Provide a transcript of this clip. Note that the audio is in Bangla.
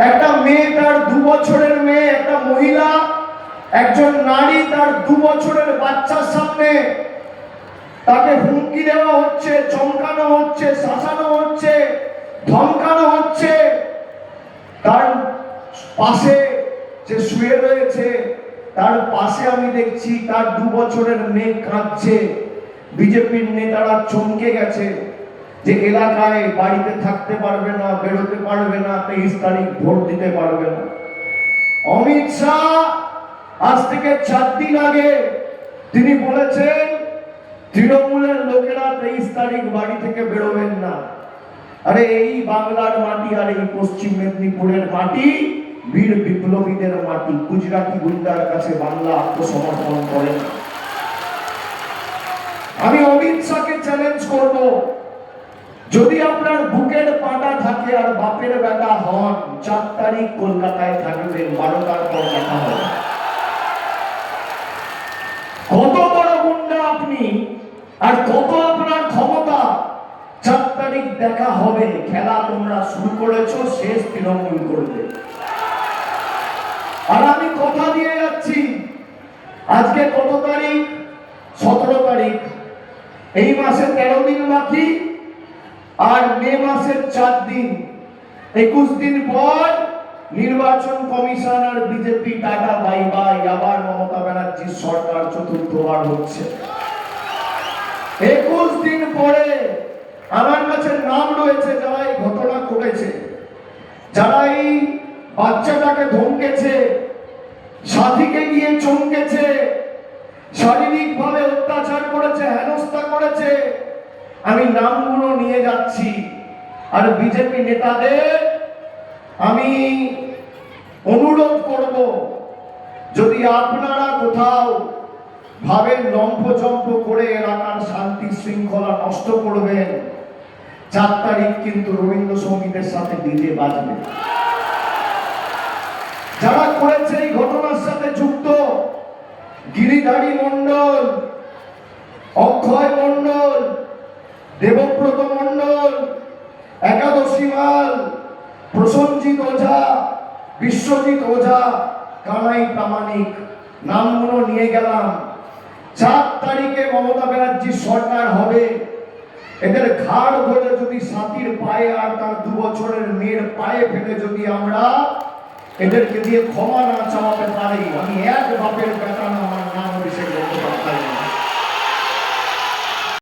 একটা মেয়ে, তার 2 বছরের মেয়ে, একটা মহিলা, একজন নারী তার 2 বছরের বাচ্চার সামনে তাকে হুমকি দেওয়া হচ্ছে, চমকানো হচ্ছে, শাসানো হচ্ছে, ধমকানো হচ্ছে। তার পাশে যে শুয়ে রয়েছে, তার পাশে আমি দেখছি তার 2 বছরের মেয়ে কাঁদছে। বিজেপির নেতারা চমকে গেছে যে এলাকায় বাড়িতে থাকতে পারবে না, বেরোতে পারবে না, 23 তারিখ ভোট দিতে পারবে না। অমিত শাহ আজ থেকে 4 দিন আগে তিনি বলেছেন তৃণমূলের লোকেরা 23 তারিখ বাড়ি থেকে বেরোবেন না। আরে এই বাংলার মাটি আর এই পশ্চিম মেদিনীপুরের মাটি বীর বিপ্লবীদের মাটি। গুজরাটি গুন্ডার কাছে বাংলা আত্মসমর্পণ করে না। আমি অমিত শাহকে চ্যালেঞ্জ করব, যদি আপনার বুকের পাটা থাকে আর বাপের বেটা হন, 4 তারিখ কলকাতায় থাকবেন, 12টার পর দেখা হবে। কত বড় গুন্ডা আপনি আর কত আপনার ক্ষমতা, 4 তারিখ দেখা হবে। খেলা তোমরা শুরু করেছো, শেষ তৃণমূল করবে। আর আমি কথা দিয়ে যাচ্ছি, আজকে কত তারিখ? 17 তারিখ। এই মাসে 13 দিন বাকি, আর মে মাসের 4 দিন, 21 দিন পর নির্বাচন কমিশন আর বিজেপি টাটা বাই বাই। আবার মমতা ব্যানার্জির সরকার চতুর্থবার হচ্ছে। 21 দিন পরে আমার কাছে নাম রয়েছে যারা এই ঘটনা ঘটেছে, যারা এই বাচ্চাটাকে ধমকেছে, সাথীকে গিয়ে চমকেছে, শারীরিক ভাবে অত্যাচার করেছে, হেনস্থা করেছে। আমি নামগুলো নিয়ে যাচ্ছি। আর বিজেপি নেতাদের আমি অনুরোধ করব, যদি আপনারা কোথাও ভাবেন লম্ফচম্প করে এলাকার শান্তি শৃঙ্খলা নষ্ট করবেন, 4 তারিখ কিন্তু রবীন্দ্রসঙ্গীতের সাথে ডিজে বাজবে। যারা করেছে এই ঘটনার সাথে যুক্ত, গিরিধারী মণ্ডল, অক্ষয় মণ্ডল, দেবব্রত মণ্ডল, একাদশী মাল, প্রসঞ্জিত ওঝা, বিশ্বজিৎ ওঝা, কানাই প্রামাণিক, নামগুলো নিয়ে গেলাম। 4 তারিখে মমতা ব্যানার্জির সরকার হবে। এদের ঘাড় ধরে যদি সাথীর পায়ে আর তার 2 বছরের মেয়ের পায়ে ফেলে যদি আমরা এদেরকে দিয়ে ক্ষমা না চাওয়াতে পারি, আমি এক বাপের বেটা না, আমার নাম অভিষেক বন্দ্যোপাধ্যায়।